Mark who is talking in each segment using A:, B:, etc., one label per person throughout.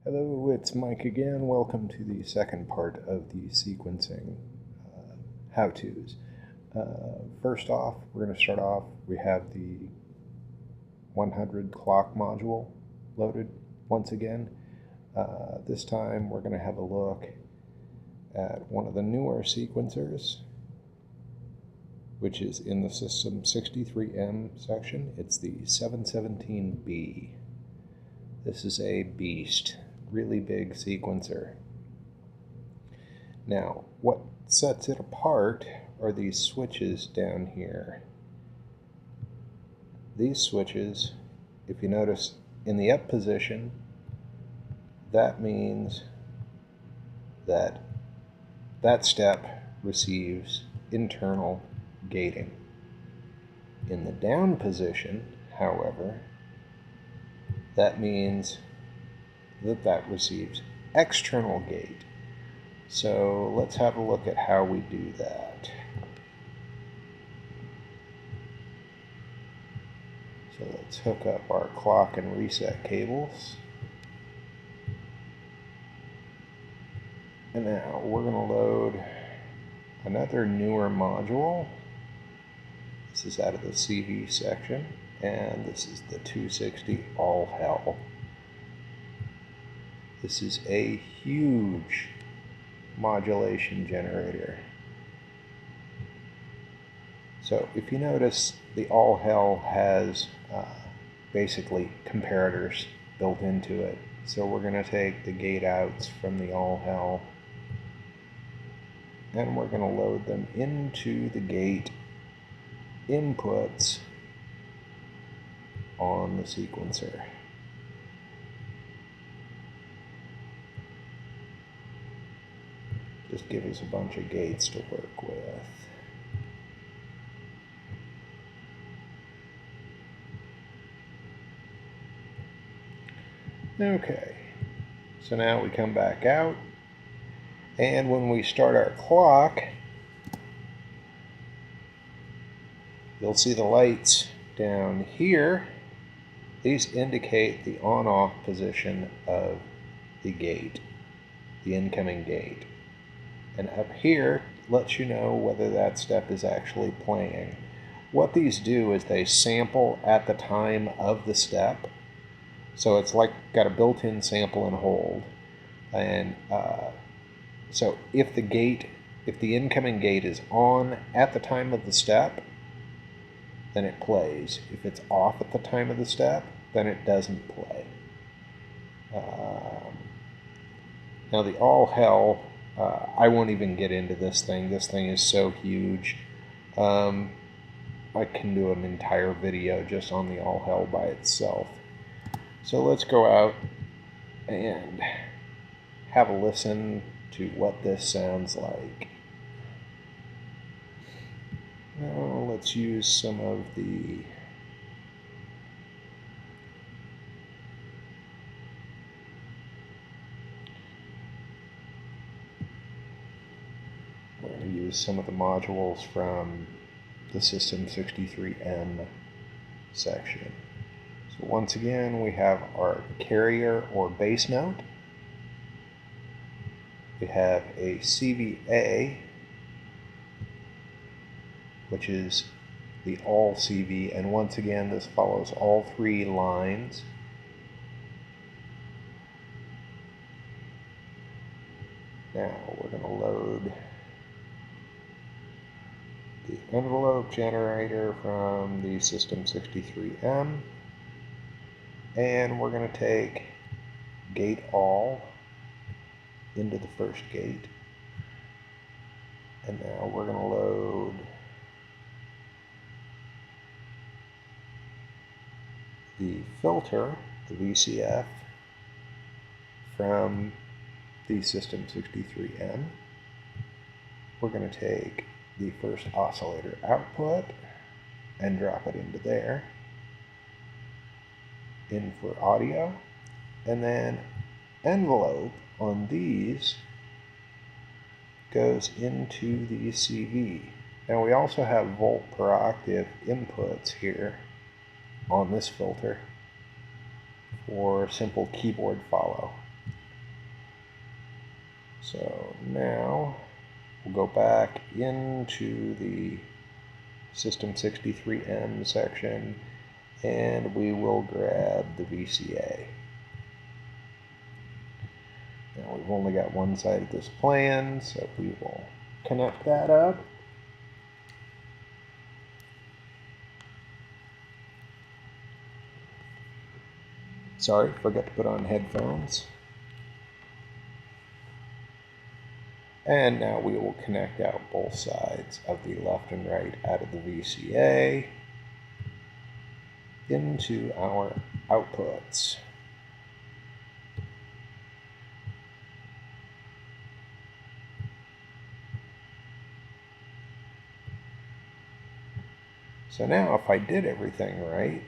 A: Hello, it's Mike again. Welcome to the second part of the sequencing how-tos. First off, we're going to start off, we have the 100 clock module loaded once again. This time we're going to have a look at one of the newer sequencers, which is in the System 63M section. It's the 717B. This is a beast. Really big sequencer. Now, what sets it apart are these switches down here. These switches, if you notice in the up position, that means that that step receives internal gating. In the down position, however, that means that receives external gate. So let's have a look at how we do that. So let's hook up our clock and reset cables. And now we're going to load another newer module. This is out of the CV section, and this is the 260 All Hell. This is a huge modulation generator. So if you notice, the All Hell has basically comparators built into it. So we're going to take the gate outs from the All Hell and we're going to load them into the gate inputs on the sequencer. Just give us a bunch of gates to work with. Okay, so now we come back out, and when we start our clock, you'll see the lights down here. These indicate the on-off position of the gate, the incoming gate. And up here lets you know whether that step is actually playing. What these do is they sample at the time of the step. So it's like got a built-in sample and hold. And so if the incoming gate is on at the time of the step, then it plays. If it's off at the time of the step, then it doesn't play. Now the All Hell, I won't even get into this thing. This thing is so huge. I can do an entire video just on the All Hell by itself. So let's go out and have a listen to what this sounds like. Now let's use some of the modules from the System 63M section. So once again, we have our carrier or base note. We have a CVA, which is the all CV, and once again this follows all three lines. Now we're going to load the envelope generator from the System 63M, and we're going to take gate all into the first gate, and now we're going to load the filter, the VCF, from the System 63M. We're going to take the first oscillator output and drop it into there, in for audio, and then envelope on these goes into the CV. Now we also have volt per octave inputs here on this filter for simple keyboard follow. So now we'll go back into the System 63M section and we will grab the VCA. Now we've only got one side of this plan, so we will connect that up. Sorry, forgot to put on headphones. And now we will connect out both sides of the left and right out of the VCA into our outputs. So now if I did everything right,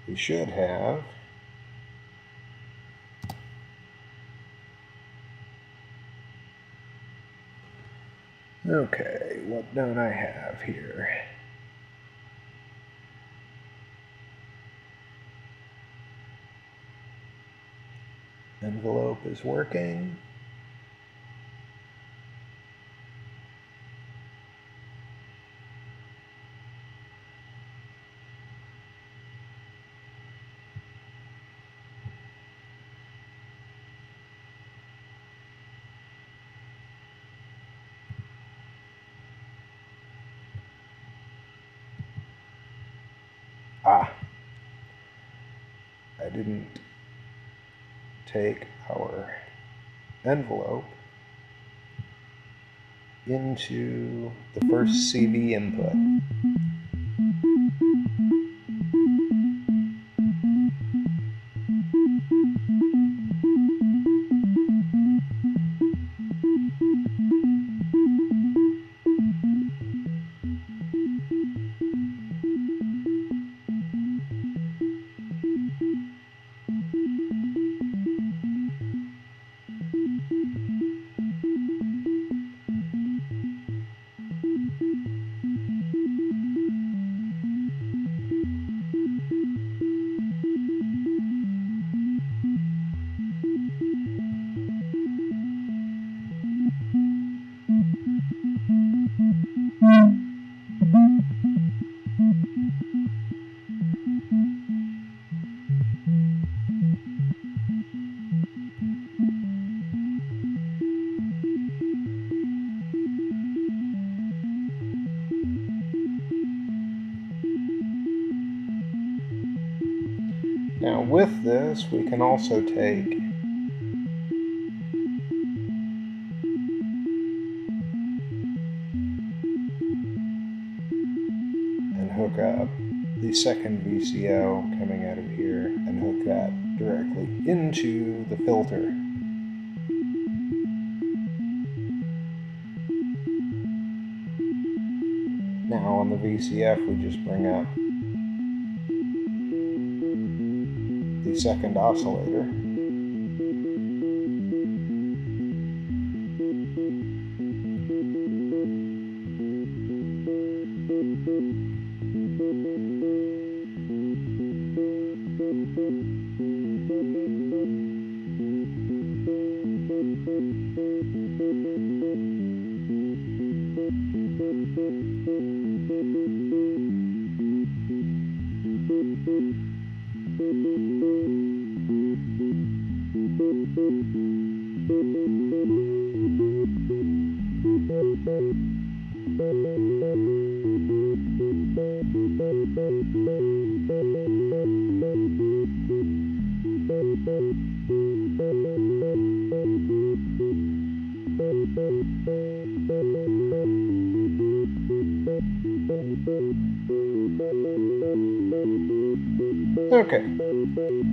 A: we should have okay, what don't I have here? Envelope is working. I didn't take our envelope into the first CV input. Now with this, we can also take and hook up the second VCO coming out of here and hook that directly into the filter. Now on the VCF, we just bring up the second oscillator. Okay,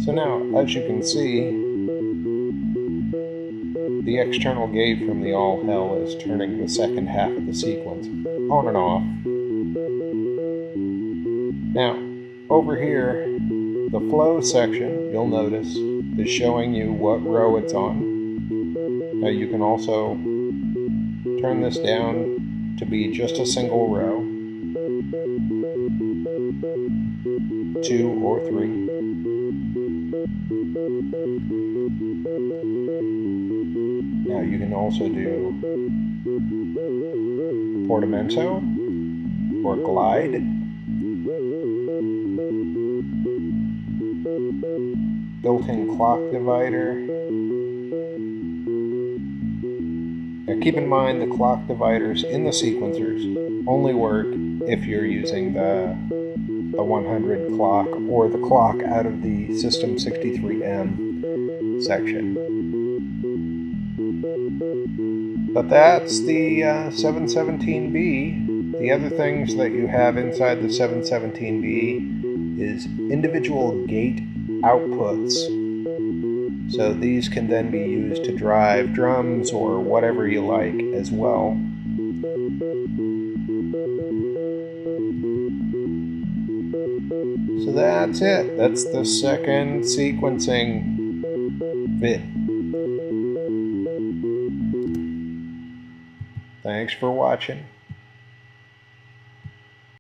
A: so now as you can see, the external gate from the all hell is turning the second half of the sequence on and off. Now, over here, the flow section, you'll notice, is showing you what row it's on. Now you can also turn this down to be just a single row. 2 or 3. Now you can also do portamento or glide, built-in clock divider. Now keep in mind the clock dividers in the sequencers only work if you're using the 100 clock or the clock out of the System 63M section. But that's the 717B. The other things that you have inside the 717B is individual gate outputs. So these can then be used to drive drums or whatever you like as well. So that's it. That's the second sequencing vid. Thanks for watching.